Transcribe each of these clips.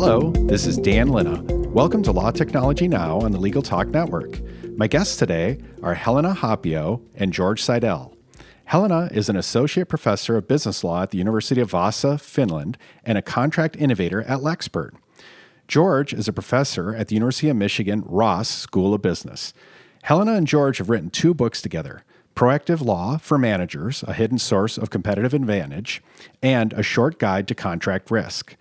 Hello, this is Dan Linna. Welcome to Law Technology Now on the Legal Talk Network. My guests today are Helena Haapio and George Siedel. Helena is an associate professor of business law at the University of Vaasa, Finland, and a contract innovator at Lexpert. George is a professor at the University of Michigan Ross School of Business. Helena and George have written 2 books together, Proactive Law for Managers, a Hidden Source of Competitive Advantage, and A Short Guide to Contract Risk.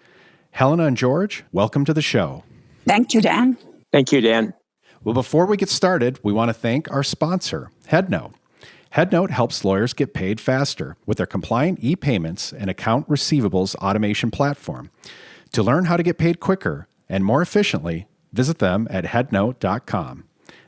Helena and George, welcome to the show. Thank you, Dan. Thank you, Dan. Well, before we get started, we want to thank our sponsor, HeadNote. HeadNote helps lawyers get paid faster with their compliant e-payments and account receivables automation platform. To learn how to get paid quicker and more efficiently, visit them at headnote.com.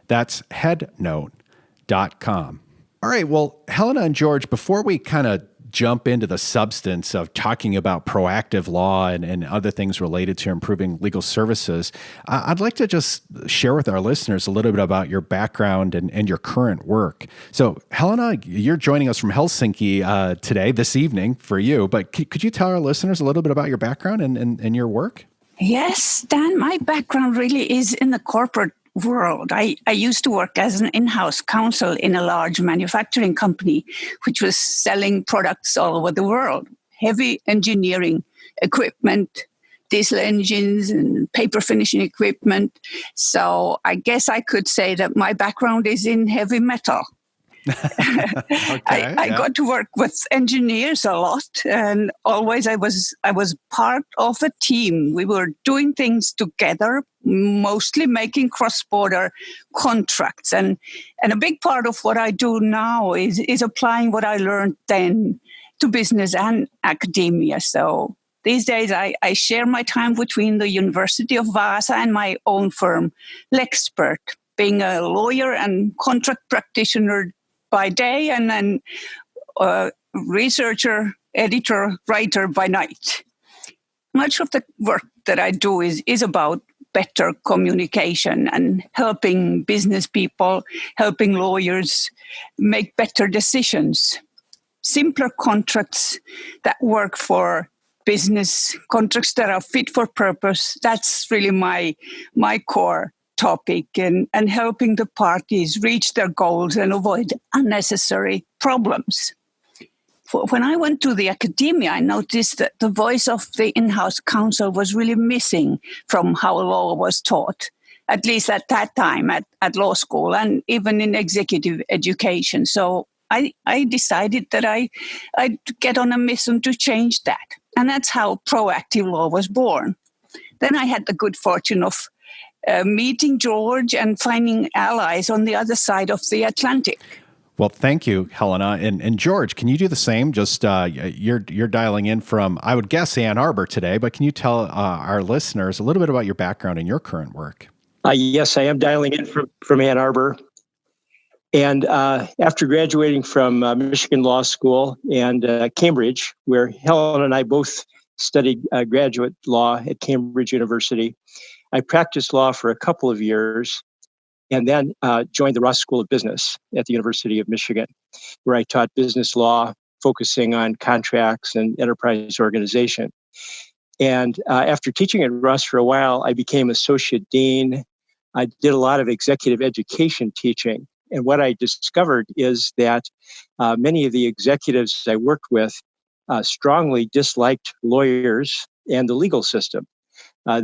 That's headnote.com. All right, well, Helena and George, before we kind of jump into the substance of talking about proactive law and other things related to improving legal services, I'd like to just share with our listeners a little bit about your background and your current work. So, Helena, you're joining us from Helsinki today, this evening for you, but could you tell our listeners a little bit about your background and your work? Yes, Dan, my background really is in the corporate world. I used to work as an in-house counsel in a large manufacturing company, which was selling products all over the world. Heavy engineering equipment, diesel engines and paper finishing equipment. So I guess I could say that my background is in heavy metal. I got to work with engineers a lot, and always I was part of a team. We were doing things together, mostly making cross-border contracts, and a big part of what I do now is applying what I learned then to business and academia. So these days I share my time between the University of Vaasa and my own firm, Lexpert, being a lawyer and contract practitioner by day, and then researcher, editor, writer by night. Much of the work that I do is about better communication and helping business people, helping lawyers make better decisions. Simpler contracts that work for business, contracts that are fit for purpose. That's really my core topic, and helping the parties reach their goals and avoid unnecessary problems. When I went to the academia, I noticed that the voice of the in-house counsel was really missing from how law was taught, at least at that time at law school and even in executive education. So I decided that I'd get on a mission to change that. And that's how proactive law was born. Then I had the good fortune of meeting George and finding allies on the other side of the Atlantic. Well, thank you, Helena. And George, can you do the same? Just you're dialing in from, I would guess, Ann Arbor today, but can you tell our listeners a little bit about your background and your current work? Yes, I am dialing in from Ann Arbor. And after graduating from Michigan Law School and Cambridge, where Helena and I both studied graduate law at Cambridge University, I practiced law for a couple of years and then joined the Ross School of Business at the University of Michigan, where I taught business law, focusing on contracts and enterprise organization. And after teaching at Ross for a while, I became associate dean. I did a lot of executive education teaching. And what I discovered is that many of the executives I worked with strongly disliked lawyers and the legal system.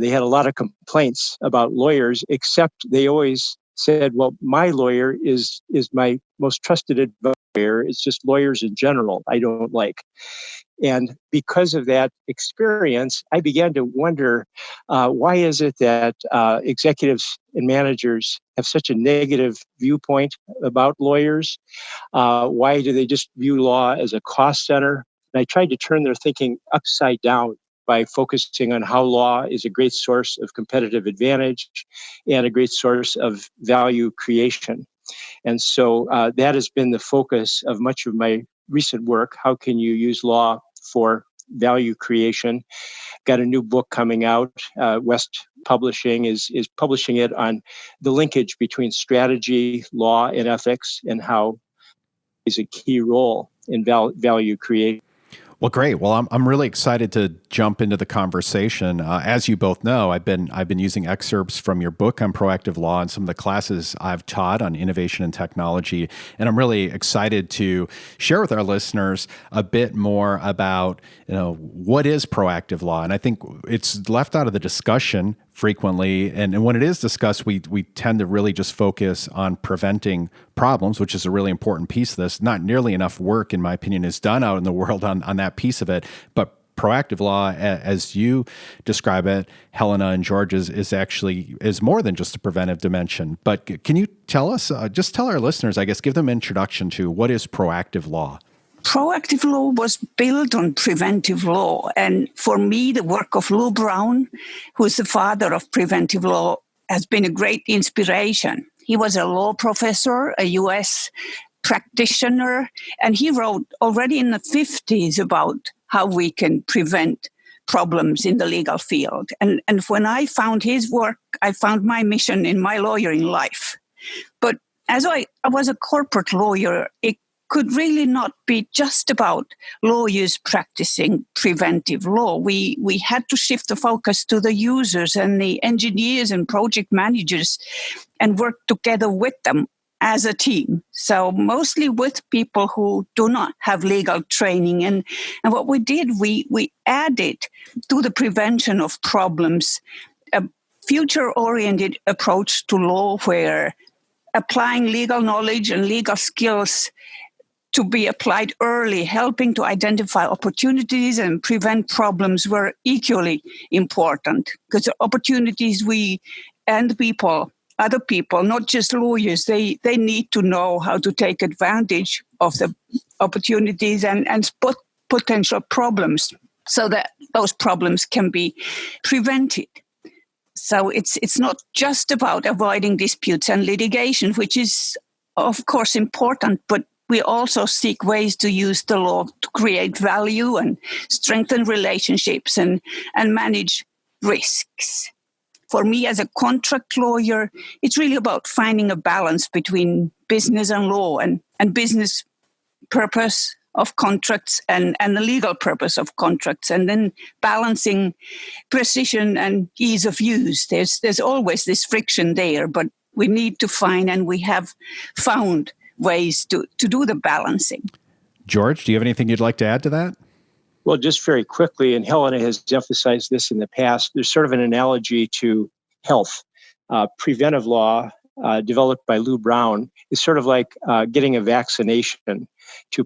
They had a lot of complaints about lawyers, except they always said, well, my lawyer is my most trusted advisor. It's just lawyers in general I don't like. And because of that experience, I began to wonder, why is it that executives and managers have such a negative viewpoint about lawyers? Why do they just view law as a cost center? And I tried to turn their thinking upside down by focusing on how law is a great source of competitive advantage and a great source of value creation. And so that has been the focus of much of my recent work. How can you use law for value creation? Got a new book coming out. West Publishing is publishing it on the linkage between strategy, law, and ethics, and how is a key role in value creation. Well, great. Well, I'm really excited to jump into the conversation. As you both know, I've been using excerpts from your book on proactive law and some of the classes I've taught on innovation and technology, and I'm really excited to share with our listeners a bit more about what is proactive law. And I think it's left out of the discussion frequently, and when it is discussed, we tend to really just focus on preventing problems, which is a really important piece of this. Not nearly enough work, in my opinion, is done out in the world on that piece of it. But proactive law, as you describe it, Helena and George, is more than just a preventive dimension. But can you tell us, just tell our listeners, I guess, give them an introduction to what is proactive law? Proactive law was built on preventive law. And for me, the work of Lou Brown, who is the father of preventive law, has been a great inspiration. He was a law professor, a U.S. practitioner, and he wrote already in the 50s about how we can prevent problems in the legal field. And when I found his work, I found my mission in my lawyering life. But as I was a corporate lawyer, it could really not be just about lawyers practicing preventive law. We had to shift the focus to the users and the engineers and project managers and work together with them as a team. So mostly with people who do not have legal training. And what we did, we added to the prevention of problems a future-oriented approach to law where applying legal knowledge and legal skills to be applied early, helping to identify opportunities and prevent problems were equally important, because opportunities other people, not just lawyers, they need to know how to take advantage of the opportunities and spot potential problems so that those problems can be prevented. So it's not just about avoiding disputes and litigation, which is, of course, important, but we also seek ways to use the law to create value and strengthen relationships and manage risks. For me, as a contract lawyer, it's really about finding a balance between business and law and business purpose of contracts and the legal purpose of contracts, and then balancing precision and ease of use. There's always this friction there, but we need to find, and we have found, ways to do the balancing. George, do you have anything you'd like to add to that? Well, just very quickly, and Helena has emphasized this in the past, there's sort of an analogy to health. Preventive law, developed by Lou Brown, is sort of like getting a vaccination to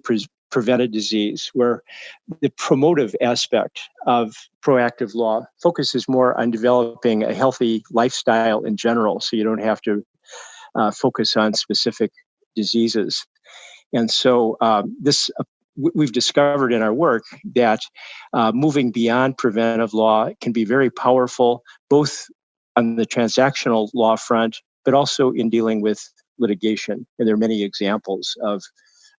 prevent a disease, where the promotive aspect of proactive law focuses more on developing a healthy lifestyle in general, so you don't have to focus on specific diseases. And so we've discovered in our work that moving beyond preventive law can be very powerful, both on the transactional law front, but also in dealing with litigation. And there are many examples of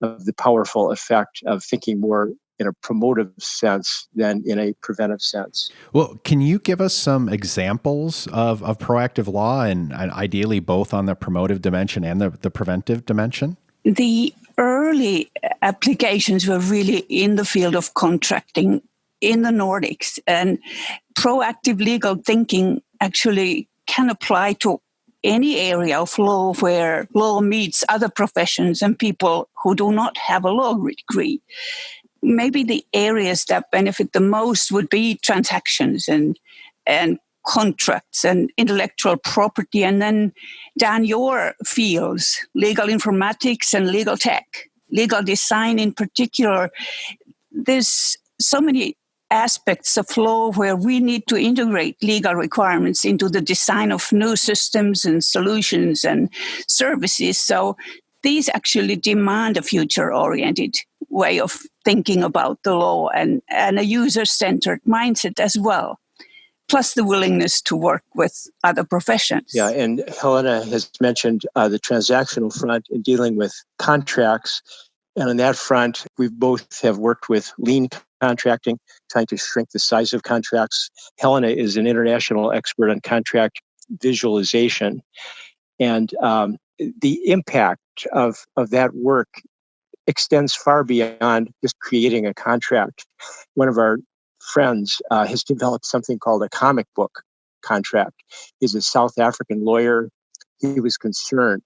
the powerful effect of thinking more in a promotive sense than in a preventive sense. Well, can you give us some examples of proactive law, and ideally both on the promotive dimension and the preventive dimension? The early applications were really in the field of contracting in the Nordics, and proactive legal thinking actually can apply to any area of law where law meets other professions and people who do not have a law degree. Maybe the areas that benefit the most would be transactions and contracts and intellectual property. And then, Dan, your fields, legal informatics and legal tech, legal design in particular. There's so many aspects of law where we need to integrate legal requirements into the design of new systems and solutions and services. So these actually demand a future-oriented way of thinking about the law and a user-centered mindset as well, plus the willingness to work with other professions. Yeah, and Helena has mentioned the transactional front in dealing with contracts. And on that front, we both have worked with lean contracting, trying to shrink the size of contracts. Helena is an international expert on contract visualization. And the impact of that work extends far beyond just creating a contract. One of our friends has developed something called a comic book contract. He's a South African lawyer. He was concerned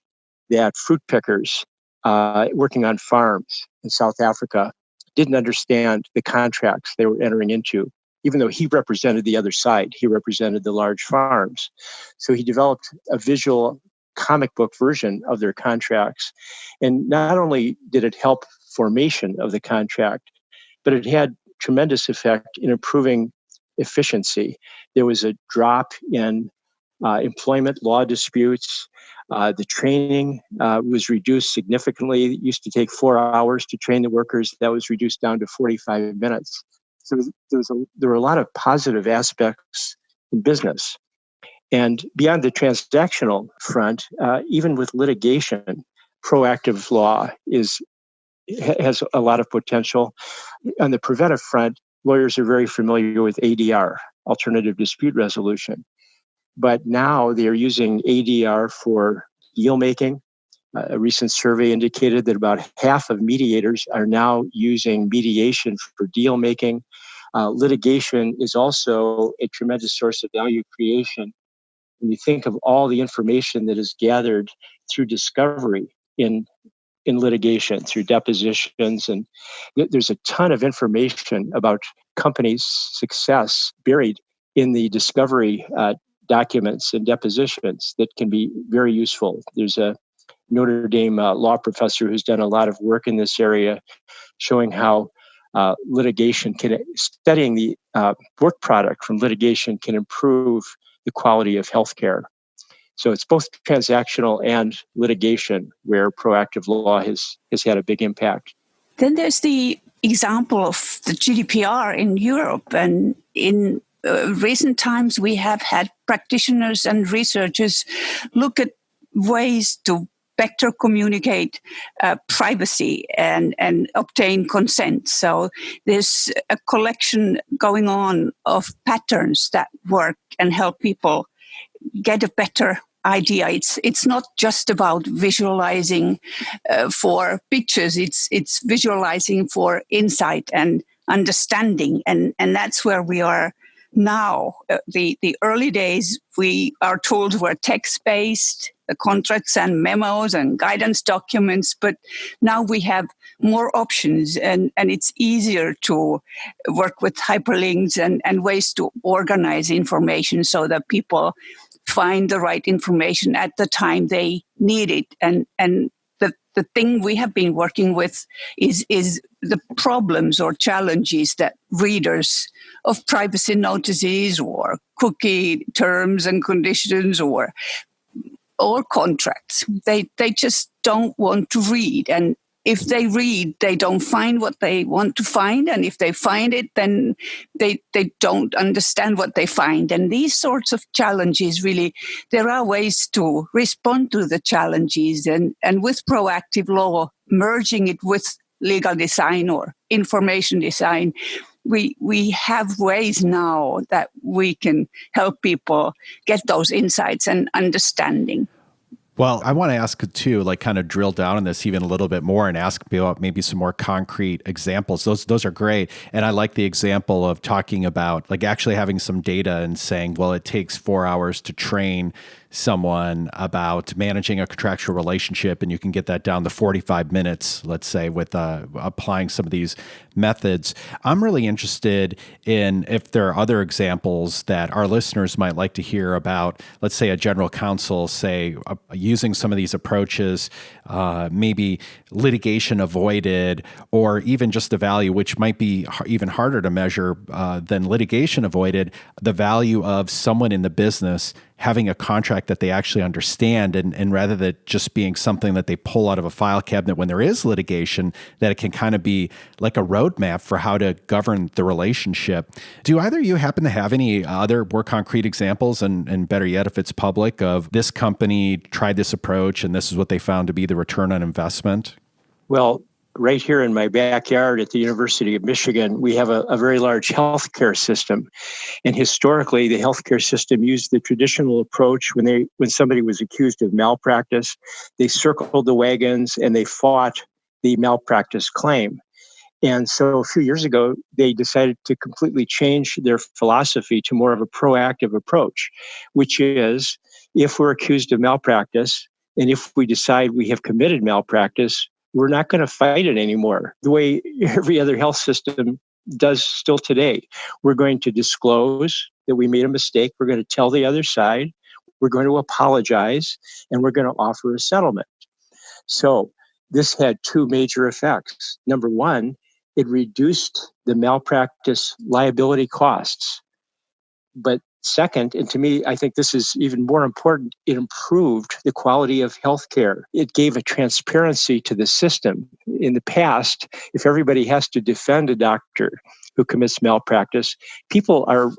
that fruit pickers working on farms in South Africa didn't understand the contracts they were entering into, even though he represented the other side. He represented the large farms. So he developed a visual comic book version of their contracts. And not only did it help formation of the contract, but it had tremendous effect in improving efficiency. There was a drop in employment law disputes. The training was reduced significantly. It used to take 4 hours to train the workers. That was reduced down to 45 minutes. So there were a lot of positive aspects in business. And beyond the transactional front, even with litigation, proactive law has a lot of potential. On the preventive front, lawyers are very familiar with ADR, alternative dispute resolution. But now they are using ADR for deal making. A recent survey indicated that about half of mediators are now using mediation for deal making. Litigation is also a tremendous source of value creation. When you think of all the information that is gathered through discovery in litigation, through depositions, and there's a ton of information about companies' success buried in the discovery documents and depositions that can be very useful. There's a Notre Dame law professor who's done a lot of work in this area, showing how studying the work product from litigation can improve the quality of healthcare. So it's both transactional and litigation where proactive law has had a big impact. Then there's the example of the GDPR in Europe, and in recent times, we have had practitioners and researchers look at ways to better communicate privacy and obtain consent. So there's a collection going on of patterns that work and help people get a better idea. It's not just about visualizing for pictures. It's visualizing for insight and understanding, and that's where we are now. The early days, we are told, were text-based, the contracts and memos and guidance documents, but now we have more options, and it's easier to work with hyperlinks and ways to organize information so that people find the right information at the time they need it. And the thing we have been working with is the problems or challenges that readers of privacy notices or cookie terms and conditions or contracts, they just don't want to read. And if they read, they don't find what they want to find. And if they find it, then they don't understand what they find. And these sorts of challenges, really, there are ways to respond to the challenges. And with proactive law, merging it with legal design or information design, we have ways now that we can help people get those insights and understanding. Well, I want to ask too, like kind of drill down on this even a little bit more and ask about maybe some more concrete examples. Those are great. And I like the example of talking about like actually having some data and saying, well, it takes 4 hours to train someone about managing a contractual relationship, and you can get that down to 45 minutes, let's say, with applying some of these methods. I'm really interested in if there are other examples that our listeners might like to hear about, let's say a general counsel, say, using some of these approaches, maybe litigation avoided, or even just the value, which might be even harder to measure than litigation avoided, the value of someone in the business having a contract that they actually understand, and rather than just being something that they pull out of a file cabinet when there is litigation, that it can kind of be like a roadmap for how to govern the relationship. Do either of you happen to have any other more concrete examples, and better yet, if it's public, of this company tried this approach and this is what they found to be the return on investment? Well, right here in my backyard at the University of Michigan, we have a very large healthcare system. And historically, the healthcare system used the traditional approach when somebody was accused of malpractice. They circled the wagons and they fought the malpractice claim. And so a few years ago, they decided to completely change their philosophy to more of a proactive approach, which is if we're accused of malpractice and if we decide we have committed malpractice, we're not going to fight it anymore the way every other health system does still today. We're going to disclose that we made a mistake. We're going to tell the other side. We're going to apologize, and we're going to offer a settlement. So this had two major effects. Number one, it reduced the malpractice liability costs. But second, and to me, I think this is even more important, it improved the quality of healthcare. It gave a transparency to the system. In the past, if everybody has to defend a doctor who commits malpractice, people are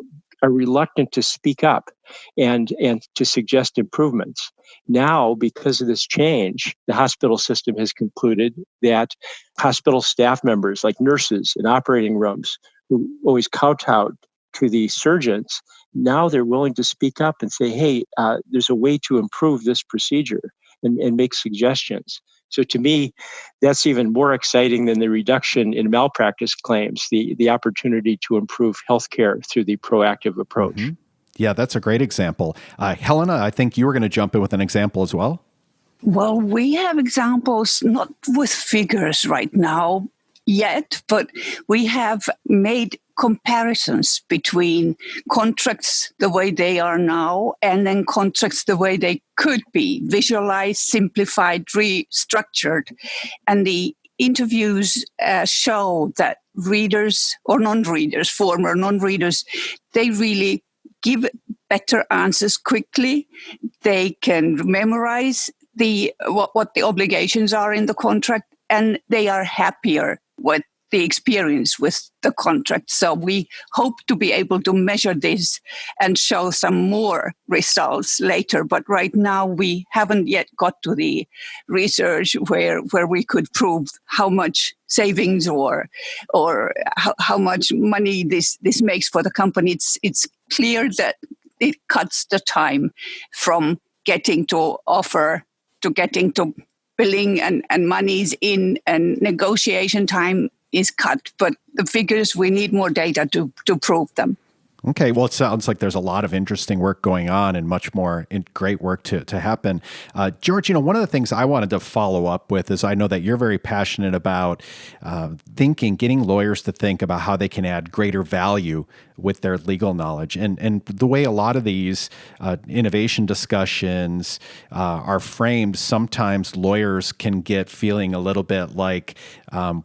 reluctant to speak up and to suggest improvements. Now, because of this change, the hospital system has concluded that hospital staff members like nurses in operating rooms who always kowtowed to the surgeons, now they're willing to speak up and say, hey, there's a way to improve this procedure and make suggestions. So to me, that's even more exciting than the reduction in malpractice claims, the opportunity to improve healthcare through the proactive approach. Mm-hmm. Yeah, that's a great example. Helena, I think you were going to jump in with an example as well. Well, we have examples, not with figures right now yet, but we have made comparisons between contracts the way they are now and then contracts the way they could be, visualized, simplified, restructured. And the interviews show that readers or non-readers, former non-readers, they really give better answers quickly. They can memorize what the obligations are in the contract, and they are happier with the experience with the contract. So we hope to be able to measure this and show some more results later. But right now we haven't yet got to the research where we could prove how much savings or how much money this makes for the company. It's clear that it cuts the time from getting to offer to getting to billing and monies in, and negotiation time is cut. But the figures, we need more data to prove them. Okay, well, it sounds like there's a lot of interesting work going on and much more great work to happen. George, one of the things I wanted to follow up with is I know that you're very passionate about getting lawyers to think about how they can add greater value with their legal knowledge. And the way a lot of these innovation discussions are framed, sometimes lawyers can get feeling a little bit like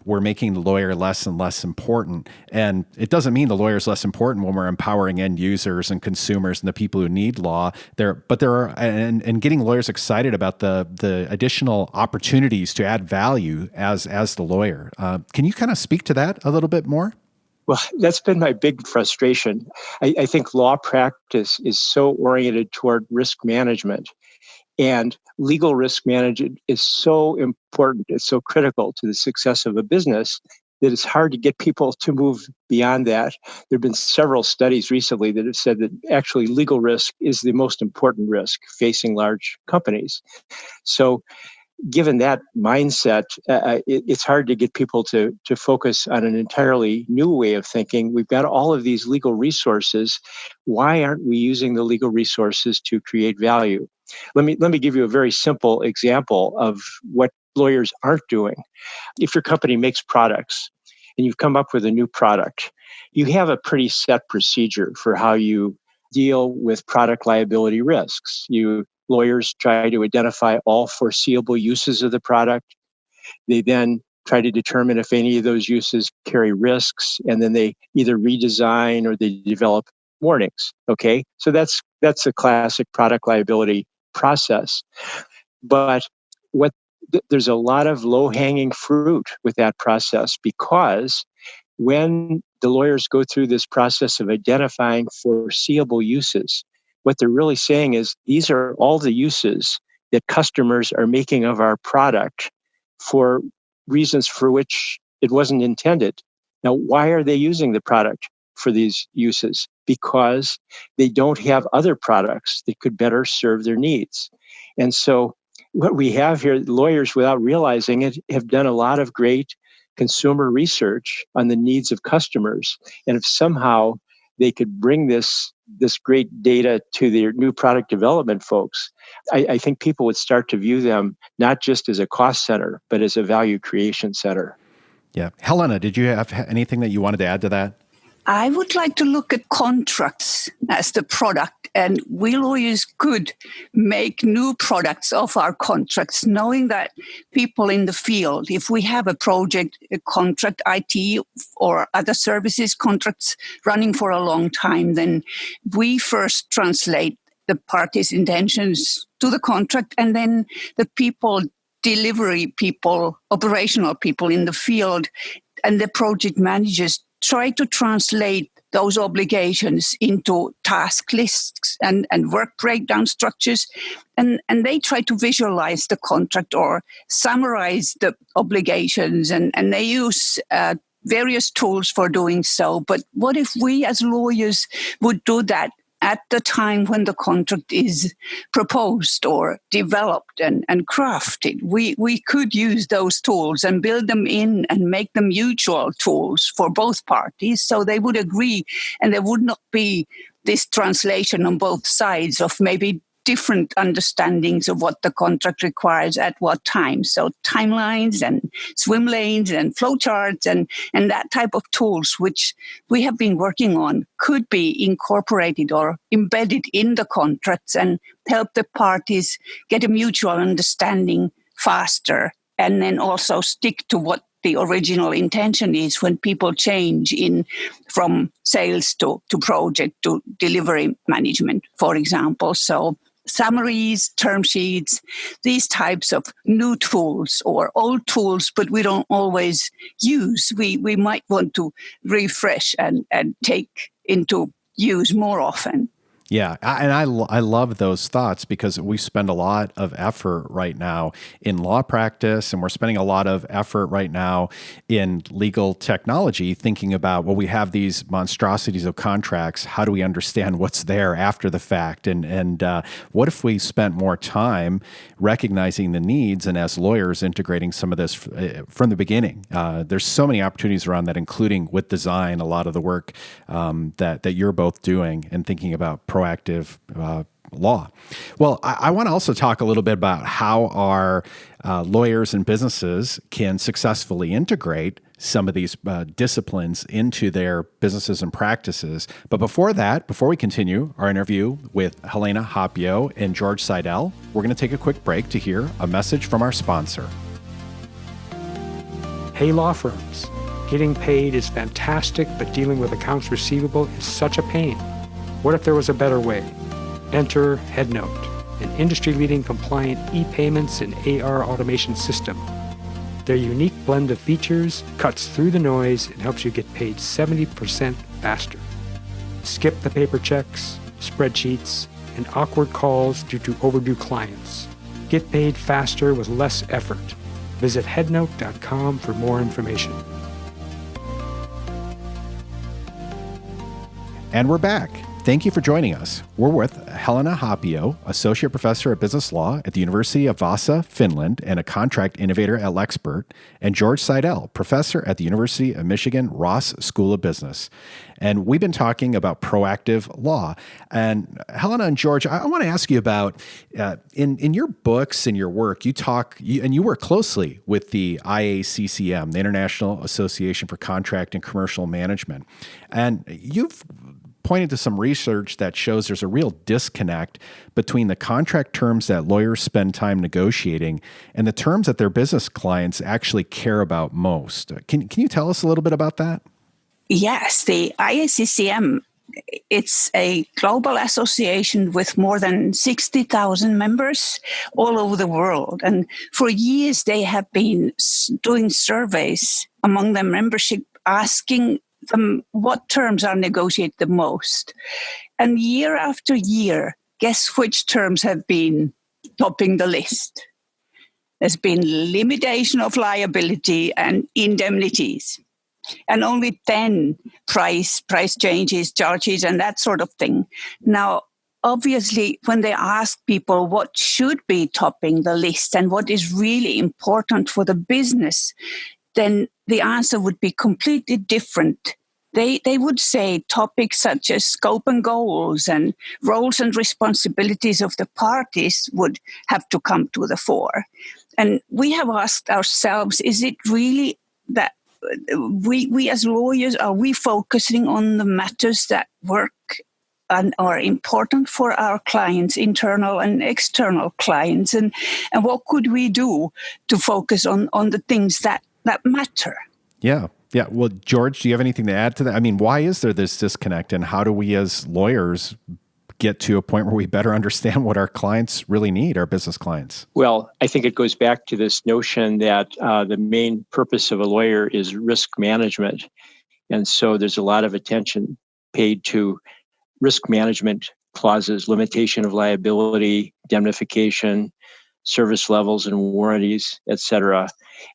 we're making the lawyer less and less important. And it doesn't mean the lawyer is less important when we're empowering end users and consumers and the people who need law. And getting lawyers excited about the additional opportunities to add value as the lawyer. Can you kind of speak to that a little bit more? Well, that's been my big frustration. I think law practice is so oriented toward risk management, and legal risk management is so important. It's so critical to the success of a business that it's hard to get people to move beyond that. There have been several studies recently that have said that actually legal risk is the most important risk facing large companies. So given that mindset, it's hard to get people to focus on an entirely new way of thinking. We've got all of these legal resources. Why aren't we using the legal resources to create value? Let me give you a very simple example of what lawyers aren't doing. If your company makes products and you've come up with a new product, you have a pretty set procedure for how you deal with product liability risks. Lawyers try to identify all foreseeable uses of the product. They then try to determine if any of those uses carry risks, and then they either redesign or they develop warnings. Okay, so that's a classic product liability process. But there's a lot of low-hanging fruit with that process, because when the lawyers go through this process of identifying foreseeable uses, what they're really saying is these are all the uses that customers are making of our product for reasons for which it wasn't intended. Now, why are they using the product for these uses? Because they don't have other products that could better serve their needs. And so what we have here, lawyers, without realizing it, have done a lot of great consumer research on the needs of customers. And if somehow they could bring this great data to their new product development folks, I think people would start to view them not just as a cost center, but as a value creation center. Yeah. Helena, did you have anything that you wanted to add to that? I would like to look at contracts as the product, and we lawyers could make new products of our contracts, knowing that people in the field, if we have a project, a contract, IT or other services contracts running for a long time, then we first translate the parties' intentions to the contract, and then the people, delivery people, operational people in the field, and the project managers try to translate those obligations into task lists and work breakdown structures. And they try to visualize the contract or summarize the obligations. And they use various tools for doing so. But what if we as lawyers would do that at the time when the contract is proposed or developed and crafted? We could use those tools and build them in and make them mutual tools for both parties so they would agree and there would not be this translation on both sides of maybe different understandings of what the contract requires at what time. So timelines and swim lanes and flowcharts and that type of tools, which we have been working on, could be incorporated or embedded in the contracts and help the parties get a mutual understanding faster, and then also stick to what the original intention is when people change from sales to project to delivery management, for example. So summaries, term sheets, these types of new tools or old tools, but we don't always use. We might want to refresh and take into use more often. Yeah, and I love those thoughts because we spend a lot of effort right now in law practice, and we're spending a lot of effort right now in legal technology thinking about, well, we have these monstrosities of contracts. How do we understand what's there after the fact? And what if we spent more time recognizing the needs and as lawyers integrating some of this from the beginning? There's so many opportunities around that, including with design, a lot of the work that you're both doing and thinking about proactive law. Well, I want to also talk a little bit about how our lawyers and businesses can successfully integrate some of these disciplines into their businesses and practices. But before we continue our interview with Helena Haapio and George Siedel, we're going to take a quick break to hear a message from our sponsor. Hey, law firms. Getting paid is fantastic, but dealing with accounts receivable is such a pain. What if there was a better way? Enter HeadNote, an industry-leading compliant e-payments and AR automation system. Their unique blend of features cuts through the noise and helps you get paid 70% faster. Skip the paper checks, spreadsheets, and awkward calls due to overdue clients. Get paid faster with less effort. Visit headnote.com for more information. And we're back. Thank you for joining us. We're with Helena Haapio, Associate Professor of Business Law at the University of Vasa, Finland, and a contract innovator at Lexpert, and George Siedel, Professor at the University of Michigan Ross School of Business. And we've been talking about proactive law. And Helena and George, I want to ask you about, in your books and your work, you work closely with the IACCM, the International Association for Contract and Commercial Management. And you've pointed to some research that shows there's a real disconnect between the contract terms that lawyers spend time negotiating and the terms that their business clients actually care about most. Can you tell us a little bit about that? Yes, the IACCM, it's a global association with more than 60,000 members all over the world. And for years, they have been doing surveys among their membership, asking them what terms are negotiated the most. And year after year, guess which terms have been topping the list? There's been limitation of liability and indemnities, and only then price changes, charges, and that sort of thing. Now, obviously, when they ask people what should be topping the list and what is really important for the business, then the answer would be completely different. They would say topics such as scope and goals and roles and responsibilities of the parties would have to come to the fore. And we have asked ourselves, is it really that we as lawyers, are we focusing on the matters that work and are important for our clients, internal and external clients? And what could we do to focus on the things that matter? Yeah. Yeah. Well, George, do you have anything to add to that? I mean, why is there this disconnect, and how do we as lawyers get to a point where we better understand what our clients really need, our business clients? Well, I think it goes back to this notion that the main purpose of a lawyer is risk management. And so there's a lot of attention paid to risk management clauses, limitation of liability, indemnification, service levels and warranties, et cetera,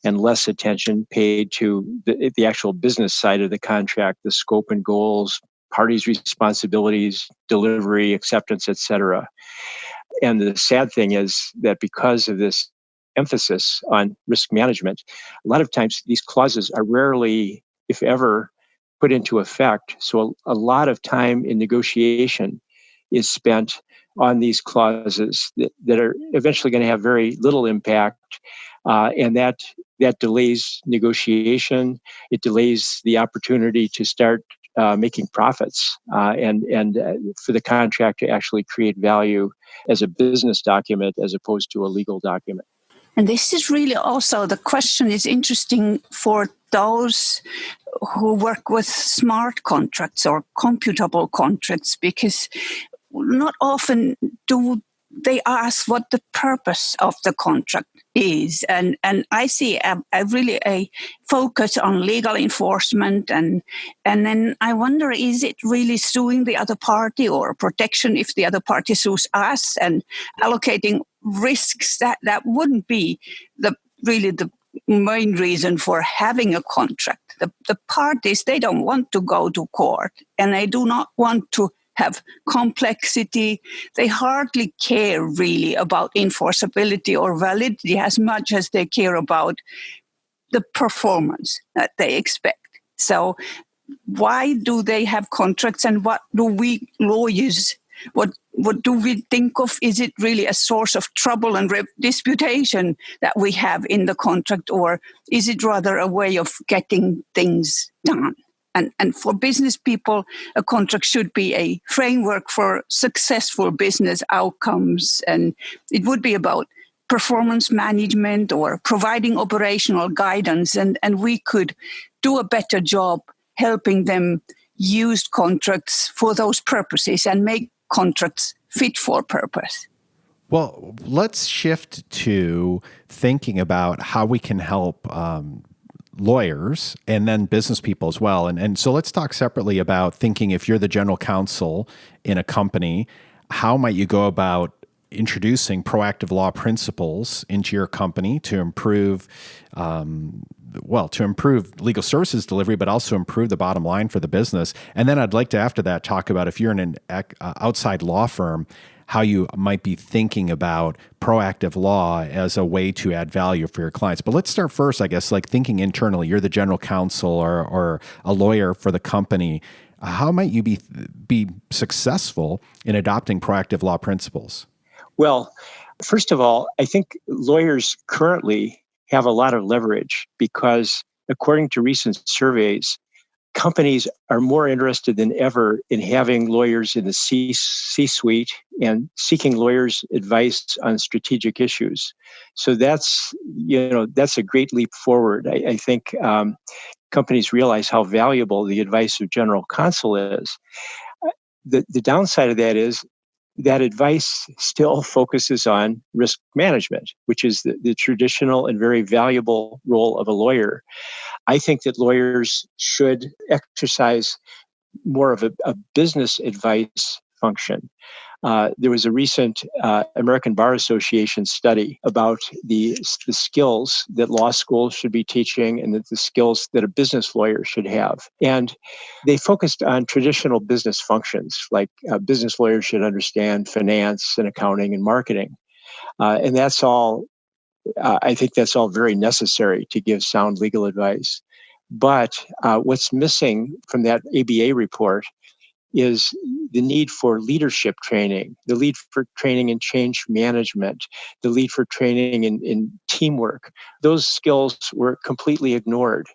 and less attention paid to the actual business side of the contract, the scope and goals, parties' responsibilities, delivery, acceptance, et cetera. And the sad thing is that because of this emphasis on risk management, a lot of times these clauses are rarely, if ever, put into effect. So a lot of time in negotiation is spent on these clauses that are eventually going to have very little impact, and that delays negotiation. It delays the opportunity to start making profits, and for the contract to actually create value as a business document as opposed to a legal document. And this is really also, the question is interesting for those who work with smart contracts or computable contracts, because not often do they ask what the purpose of the contract is. And I see a really a focus on legal enforcement. And then I wonder, is it really suing the other party or protection if the other party sues us, and allocating risks that wouldn't be the main reason for having a contract. The parties, they don't want to go to court, and they do not want to have complexity. They hardly care really about enforceability or validity as much as they care about the performance that they expect. So why do they have contracts, and what do we lawyers, what do we think of? Is it really a source of trouble and disputation that we have in the contract, or is it rather a way of getting things done? And for business people, a contract should be a framework for successful business outcomes. And it would be about performance management or providing operational guidance. And we could do a better job helping them use contracts for those purposes and make contracts fit for purpose. Well, let's shift to thinking about how we can help lawyers and then business people as well. And so let's talk separately about thinking, if you're the general counsel in a company, how might you go about introducing proactive law principles into your company to improve legal services delivery, but also improve the bottom line for the business. And then I'd like to, after that, talk about, if you're in an outside law firm, how you might be thinking about proactive law as a way to add value for your clients. But let's start first, I guess, like thinking internally. You're the general counsel or a lawyer for the company. How might you be successful in adopting proactive law principles? Well, first of all, I think lawyers currently have a lot of leverage because, according to recent surveys, companies are more interested than ever in having lawyers in the C-suite and seeking lawyers' advice on strategic issues. So that's a great leap forward. I think companies realize how valuable the advice of general counsel is. The downside of that is that advice still focuses on risk management, which is the traditional and very valuable role of a lawyer. I think that lawyers should exercise more of a business advice function. There was a recent American Bar Association study about the skills that law schools should be teaching and the skills that a business lawyer should have. And they focused on traditional business functions, like business lawyers should understand finance and accounting and marketing. And that's all, I think that's all very necessary to give sound legal advice. But what's missing from that ABA report is the need for leadership training, the need for training in change management, the need for training in teamwork. Those skills were completely ignored.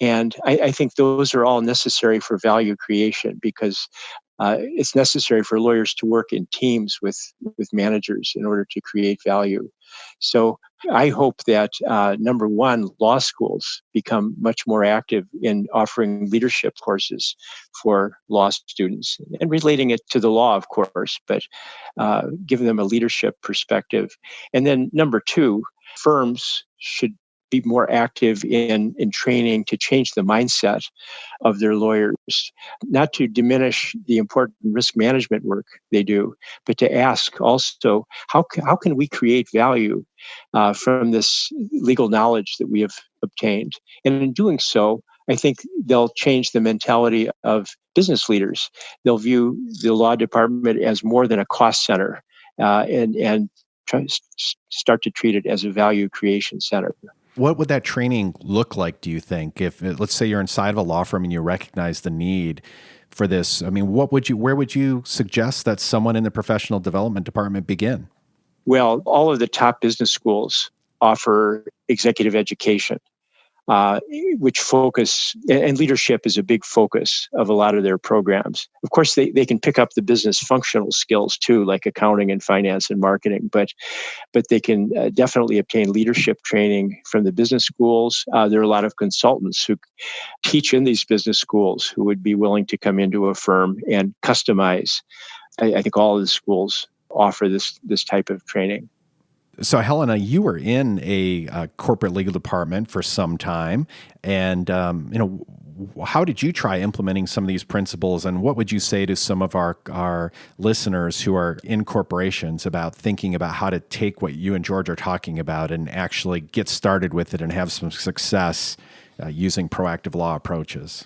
And I think those are all necessary for value creation because it's necessary for lawyers to work in teams with managers in order to create value. So I hope that, number one, law schools become much more active in offering leadership courses for law students and relating it to the law, of course, but giving them a leadership perspective. And then number two, firms should be more active in training to change the mindset of their lawyers, not to diminish the important risk management work they do, but to ask also, how can we create value from this legal knowledge that we have obtained? And in doing so, I think they'll change the mentality of business leaders. They'll view the law department as more than a cost center and start to treat it as a value creation center. What would that training look like, do you think? If, let's say you're inside of a law firm and you recognize the need for this, I mean, where would you suggest that someone in the professional development department begin? Well, all of the top business schools offer executive education, which focus, and leadership is a big focus of a lot of their programs. Of course, they can pick up the business functional skills too, like accounting and finance and marketing, but they can definitely obtain leadership training from the business schools. There are a lot of consultants who teach in these business schools who would be willing to come into a firm and customize. I think all of the schools offer this type of training. So, Helena, you were in a corporate legal department for some time, and how did you try implementing some of these principles? And what would you say to some of our listeners who are in corporations about thinking about how to take what you and George are talking about and actually get started with it and have some success using proactive law approaches?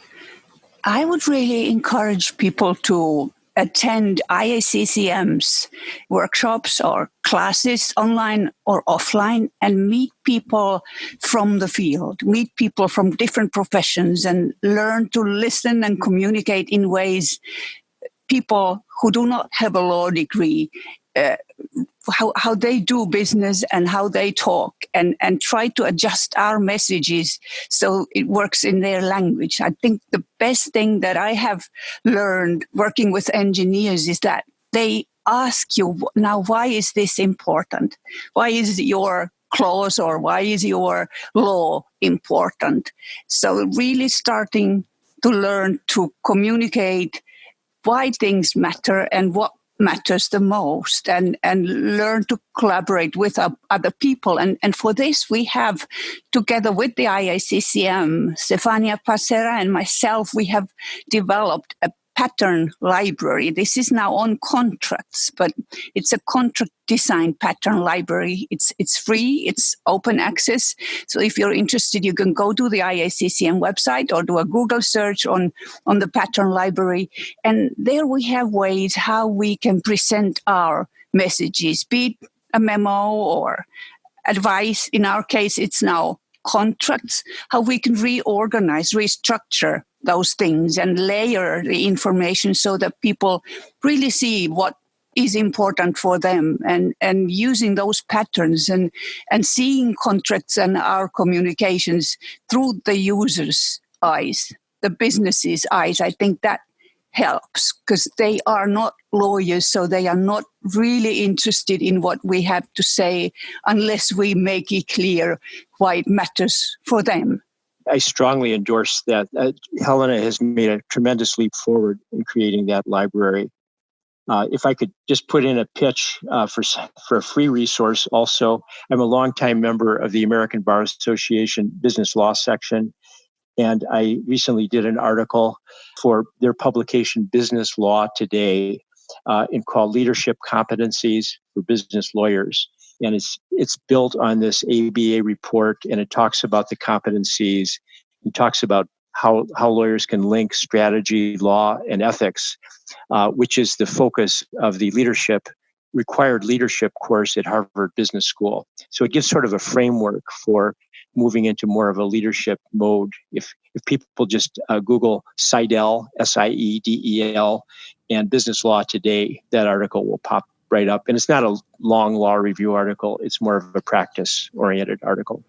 I would really encourage people to attend IACCM's workshops or classes, online or offline, and meet people from the field, meet people from different professions, and learn to listen and communicate in ways people who do not have a law degree, how they do business and how they talk, and try to adjust our messages so it works in their language. I think the best thing that I have learned working with engineers is that they ask you, now, why is this important? Why is your clause or why is your law important? So really starting to learn to communicate why things matter and what matters the most, and learn to collaborate with other people. And for this, we have, together with the IACCM, Stefania Passera and myself, we have developed a pattern library. This is now on contracts, but it's a contract design pattern library. It's free, it's open access. So if you're interested, you can go to the IACCM website or do a Google search on the pattern library. And there we have ways how we can present our messages, be it a memo or advice. In our case, it's now contracts, how we can reorganize, restructure those things and layer the information so that people really see what is important for them, and using those patterns and seeing contracts and our communications through the user's eyes, the business's eyes. I think that helps because they are not lawyers, so they are not really interested in what we have to say unless we make it clear why it matters for them. I strongly endorse that. Helena has made a tremendous leap forward in creating that library. If I could just put in a pitch for a free resource also, I'm a longtime member of the American Bar Association Business Law section, and I recently did an article for their publication Business Law Today and called Leadership Competencies for Business Lawyers. And it's built on this ABA report, and it talks about the competencies. It talks about how lawyers can link strategy, law, and ethics, which is the focus of the required leadership course at Harvard Business School. So it gives sort of a framework for moving into more of a leadership mode. If people just Google Siedel, Siedel, and Business Law Today, that article will pop right up. And it's not a long law review article. It's more of a practice-oriented article.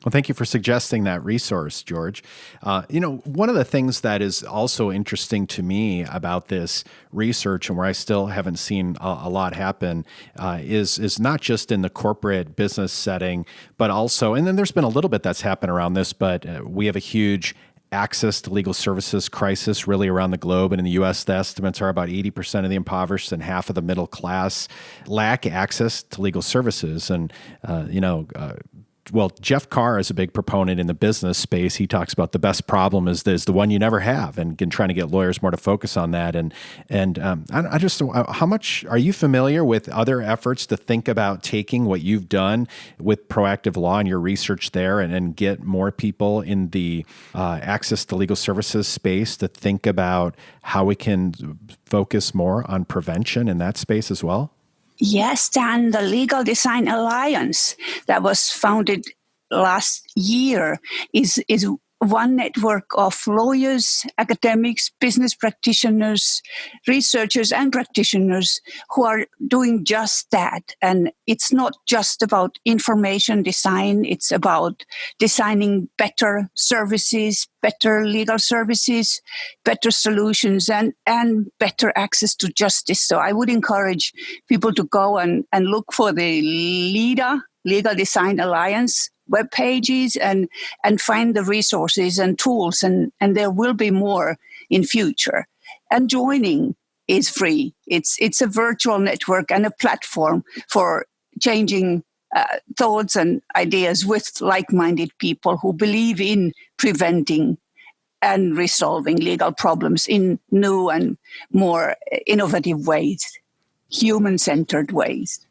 Well, thank you for suggesting that resource, George. One of the things that is also interesting to me about this research, and where I still haven't seen a lot happen, is not just in the corporate business setting, but also, and then there's been a little bit that's happened around this, but we have a huge access to legal services crisis really around the globe. And in the U.S., the estimates are about 80% of the impoverished and half of the middle class lack access to legal services. And, Jeff Carr is a big proponent in the business space. He talks about the best problem is the one you never have, and trying to get lawyers more to focus on that. How much are you familiar with other efforts to think about taking what you've done with proactive law and your research there, and get more people in the access to legal services space to think about how we can focus more on prevention in that space as well? Yes, Dan, the Legal Design Alliance that was founded last year is one network of lawyers, academics, business practitioners, researchers, and practitioners who are doing just that. And it's not just about information design, it's about designing better services, better legal services, better solutions, and better access to justice. So I would encourage people to go and look for the LIDA, Legal Design Alliance, web pages and find the resources and tools, and there will be more in future. And joining is free. It's a virtual network and a platform for changing thoughts and ideas with like-minded people who believe in preventing and resolving legal problems in new and more innovative ways, human-centered ways.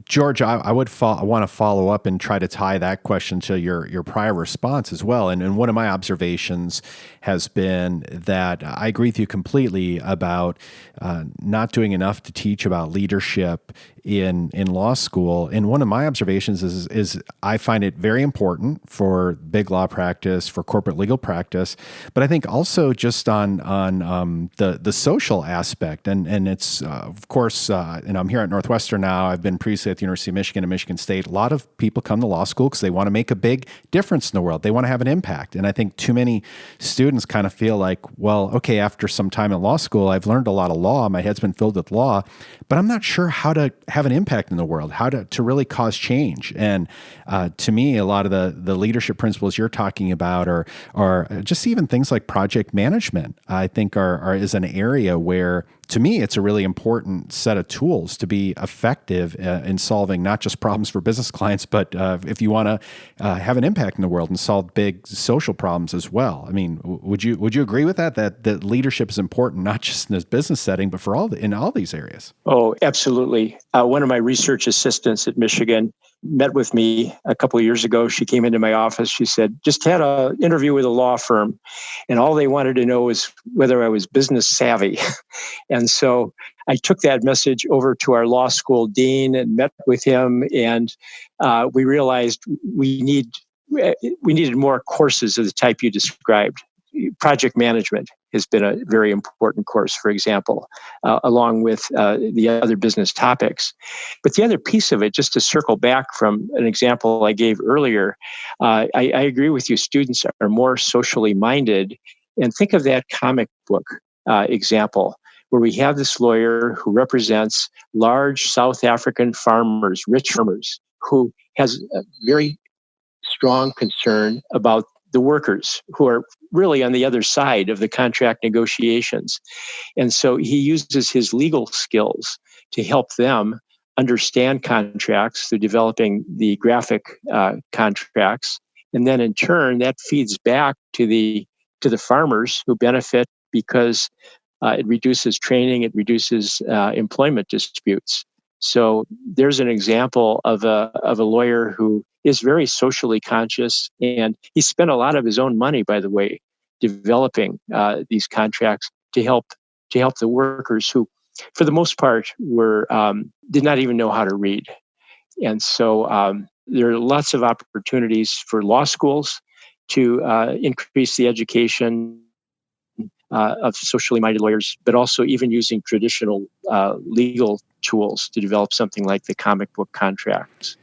George, I want to follow up and try to tie that question to your prior response as well. And one of my observations has been that I agree with you completely about not doing enough to teach about leadership in law school. And one of my observations is I find it very important for big law practice, for corporate legal practice, but I think also just on the social aspect. And it's, of course, I'm here at Northwestern now. I've been previously at the University of Michigan and Michigan State. A lot of people come to law school because they want to make a big difference in the world. They want to have an impact. And I think too many students kind of feel like, well, okay, after some time in law school, I've learned a lot of law. My head's been filled with law, but I'm not sure how to have an impact in the world, how to really cause change. And to me, a lot of the leadership principles you're talking about are just even things like project management, I think is an area where, to me, it's a really important set of tools to be effective in solving not just problems for business clients, but if you want to have an impact in the world and solve big social problems as well. I mean, would you agree with that leadership is important, not just in this business setting, but in all these areas? Oh, absolutely. One of my research assistants at Michigan met with me a couple of years ago. She came into my office. She said, just had an interview with a law firm, and all they wanted to know was whether I was business savvy. And so I took that message over to our law school dean and met with him, and we realized we needed more courses of the type you described. Project management has been a very important course, for example, along with the other business topics. But the other piece of it, just to circle back from an example I gave earlier, I agree with you. Students are more socially minded. And think of that comic book example, where we have this lawyer who represents large South African farmers, rich farmers, who has a very strong concern about the workers who are really on the other side of the contract negotiations. And so he uses his legal skills to help them understand contracts through developing the graphic contracts. And then in turn, that feeds back to the farmers who benefit because It reduces training. It reduces employment disputes. So there's an example of a lawyer who is very socially conscious, and he spent a lot of his own money, by the way, developing these contracts to help the workers who, for the most part, were did not even know how to read. And so there are lots of opportunities for law schools to increase the education of socially minded lawyers, but also even using traditional legal tools to develop something like the comic book contracts.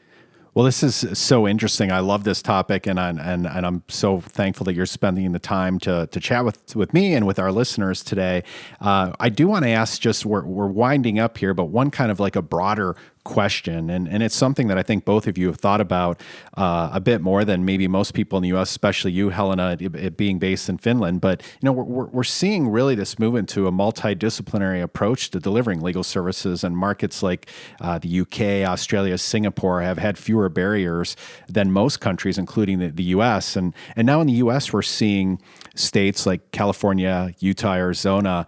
Well, this is so interesting. I love this topic, and I'm so thankful that you're spending the time to chat with me and with our listeners today. I do want to ask, just we're winding up here, but one kind of like a broader question, and it's something that I think both of you have thought about a bit more than maybe most people in the U.S., especially you, Helena, it being based in Finland. But we're seeing really this movement to a multidisciplinary approach to delivering legal services, and markets like the UK, Australia, Singapore have had fewer barriers than most countries, including the U.S. And now in the U.S., we're seeing states like California, Utah, Arizona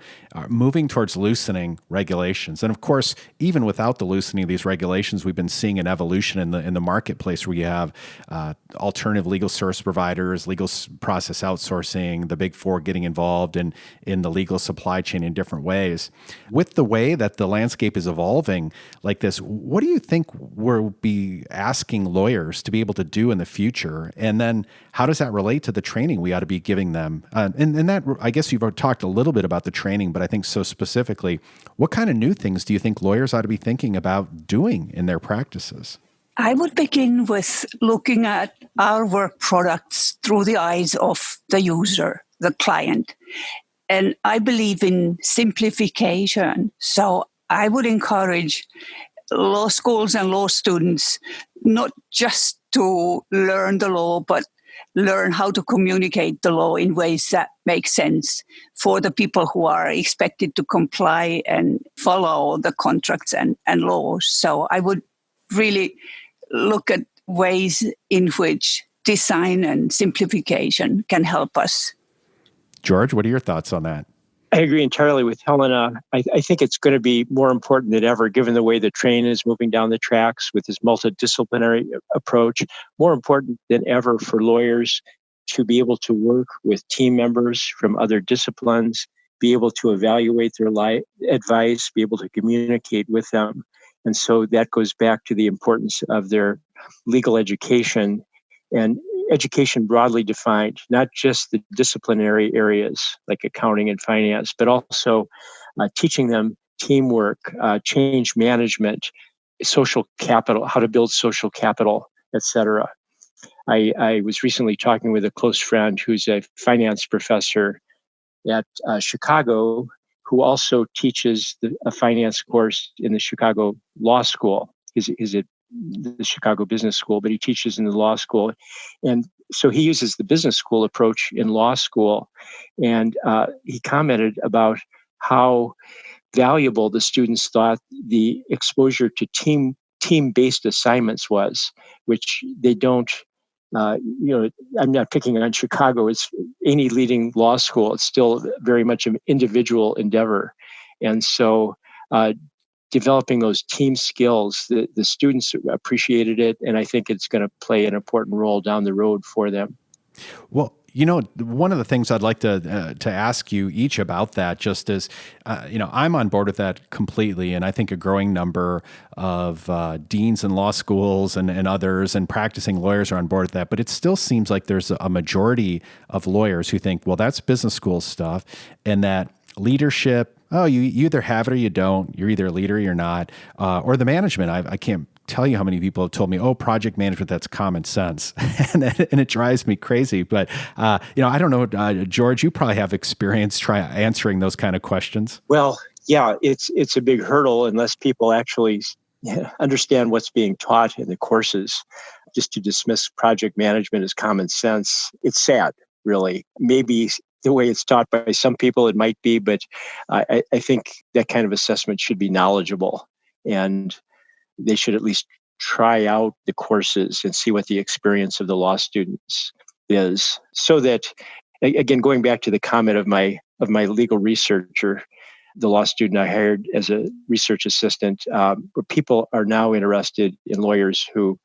moving towards loosening regulations. And of course, even without the loosening of these regulations, we've been seeing an evolution in the marketplace where you have alternative legal service providers, legal process outsourcing, the big four getting involved in the legal supply chain in different ways. With the way that the landscape is evolving like this, what do you think we'll be asking lawyers to be able to do in the future? And then how does that relate to the training we ought to be giving them? And that, I guess you've talked a little bit about the training, but I think so specifically, what kind of new things do you think lawyers ought to be thinking about doing in their practices? I would begin with looking at our work products through the eyes of the user, the client. And I believe in simplification. So I would encourage law schools and law students not just to learn the law, but learn how to communicate the law in ways that make sense for the people who are expected to comply and follow the contracts and laws. So I would really look at ways in which design and simplification can help us. George, what are your thoughts on that? I agree entirely with Helena. I think it's going to be more important than ever, given the way the train is moving down the tracks with this multidisciplinary approach, more important than ever for lawyers to be able to work with team members from other disciplines, be able to evaluate their advice, be able to communicate with them. And so that goes back to the importance of their legal education, and education broadly defined, not just the disciplinary areas like accounting and finance, but also teaching them teamwork, change management, social capital, how to build social capital, etc. I was recently talking with a close friend who's a finance professor at Chicago, who also teaches a finance course in the Chicago Law School. He's at the Chicago Business School, but he teaches in the law school. And so he uses the business school approach in law school. And he commented about how valuable the students thought the exposure to team-based assignments was, which they don't, I'm not picking on Chicago. It's any leading law school. It's still very much an individual endeavor. And so developing those team skills, the students appreciated it, and I think it's going to play an important role down the road for them. Well, one of the things I'd like to ask you each about that just is, I'm on board with that completely, and I think a growing number of deans in law schools and others and practicing lawyers are on board with that, but it still seems like there's a majority of lawyers who think, well, that's business school stuff, and that leadership, you either have it or you don't. You're either a leader or you're not. Or the management. I can't tell you how many people have told me, project management, that's common sense. and it drives me crazy. But, I don't know, George, you probably have experience answering those kind of questions. Well, yeah, it's a big hurdle unless people actually understand what's being taught in the courses. Just to dismiss project management as common sense, it's sad, really. Maybe the way it's taught by some people, it might be, but I think that kind of assessment should be knowledgeable, and they should at least try out the courses and see what the experience of the law students is. So that, again, going back to the comment of my of my legal researcher, the law student I hired as a research assistant, where people are now interested in lawyers who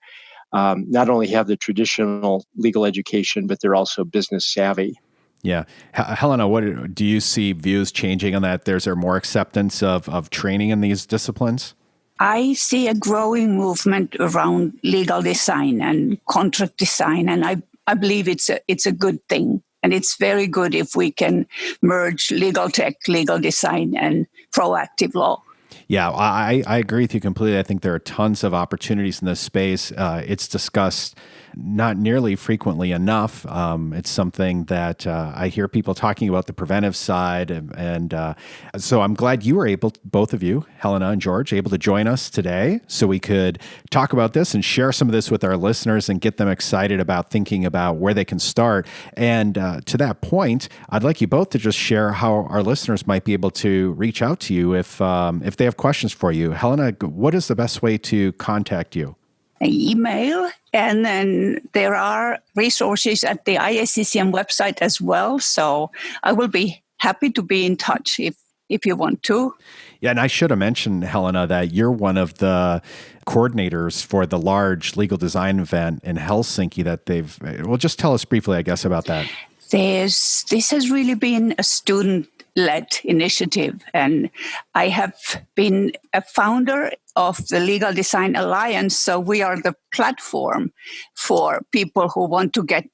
not only have the traditional legal education, but they're also business savvy. Yeah. Helena, what do you see views changing on that? There's more acceptance of training in these disciplines? I see a growing movement around legal design and contract design, and I believe it's a good thing. And it's very good if we can merge legal tech, legal design, and proactive law. Yeah, I agree with you completely. I think there are tons of opportunities in this space. It's discussed not nearly frequently enough. It's something that I hear people talking about, the preventive side. And so I'm glad you were able, both of you, Helena and George, able to join us today so we could talk about this and share some of this with our listeners and get them excited about thinking about where they can start. And to that point, I'd like you both to just share how our listeners might be able to reach out to you if they have questions for you. Helena, what is the best way to contact you? Email, and then there are resources at the IACCM website as well. So I will be happy to be in touch if you want to. Yeah, and I should have mentioned, Helena, that you're one of the coordinators for the large legal design event in Helsinki that well, just tell us briefly, I guess, about that. This has really been a student-led initiative, and I have been a founder of the Legal Design Alliance, so we are the platform for people who want to get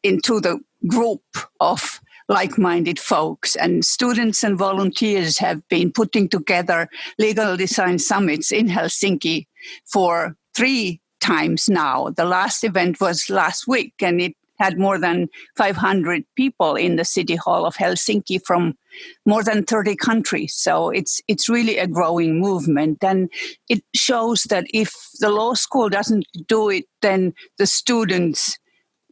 into the group of like-minded folks. And students and volunteers have been putting together legal design summits in Helsinki for 3 times now. The last event was last week, and it had more than 500 people in the City Hall of Helsinki from more than 30 countries. So it's really a growing movement. And it shows that if the law school doesn't do it, then the students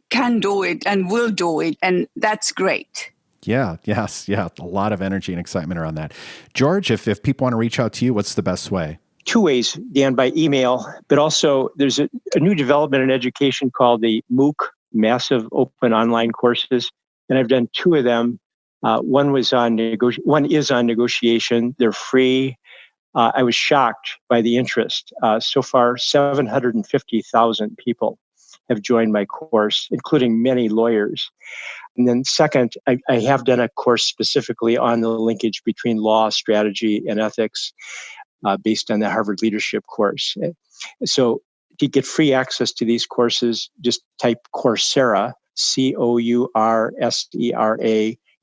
can do it and will do it. And that's great. Yeah, yes, yeah. A lot of energy and excitement around that. George, if people want to reach out to you, what's the best way? 2 ways, Dan, by email, but also there's a new development in education called the MOOC, Massive Open Online Courses. And I've done 2 of them. One is on negotiation. They're free. I was shocked by the interest. So far, 750,000 people have joined my course, including many lawyers. And then second, I have done a course specifically on the linkage between law, strategy, and ethics based on the Harvard Leadership course. So to get free access to these courses, just type Coursera, Coursera,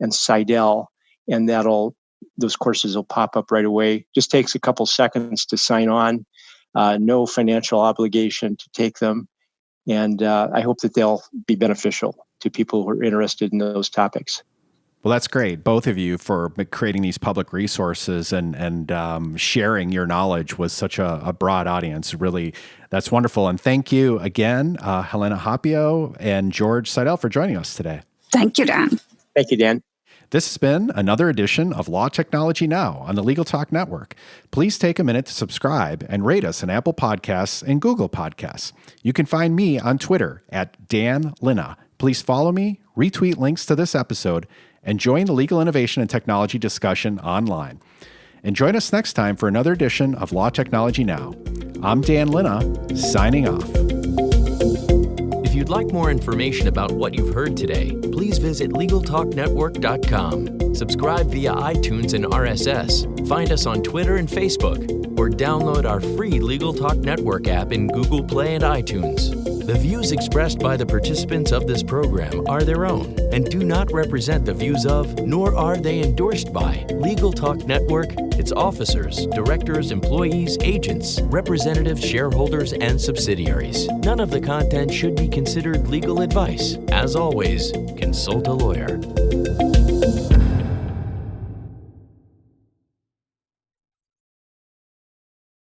and Siedel, and those courses will pop up right away. Just takes a couple seconds to sign on. No financial obligation to take them. And I hope that they'll be beneficial to people who are interested in those topics. Well, that's great, both of you, for creating these public resources and sharing your knowledge with such a broad audience. Really, that's wonderful. And thank you again, Helena Haapio and George Siedel, for joining us today. Thank you, Dan. Thank you, Dan. This has been another edition of Law Technology Now on the Legal Talk Network. Please take a minute to subscribe and rate us on Apple Podcasts and Google Podcasts. You can find me on Twitter at Dan Linna. Please follow me, retweet links to this episode, and join the legal innovation and technology discussion online. And join us next time for another edition of Law Technology Now. I'm Dan Linna, signing off. If you'd like more information about what you've heard today, please visit LegalTalkNetwork.com. Subscribe via iTunes and RSS. Find us on Twitter and Facebook, or download our free Legal Talk Network app in Google Play and iTunes. The views expressed by the participants of this program are their own and do not represent the views of, nor are they endorsed by, Legal Talk Network, its officers, directors, employees, agents, representatives, shareholders, and subsidiaries. None of the content should be considered legal advice. As always, consult a lawyer.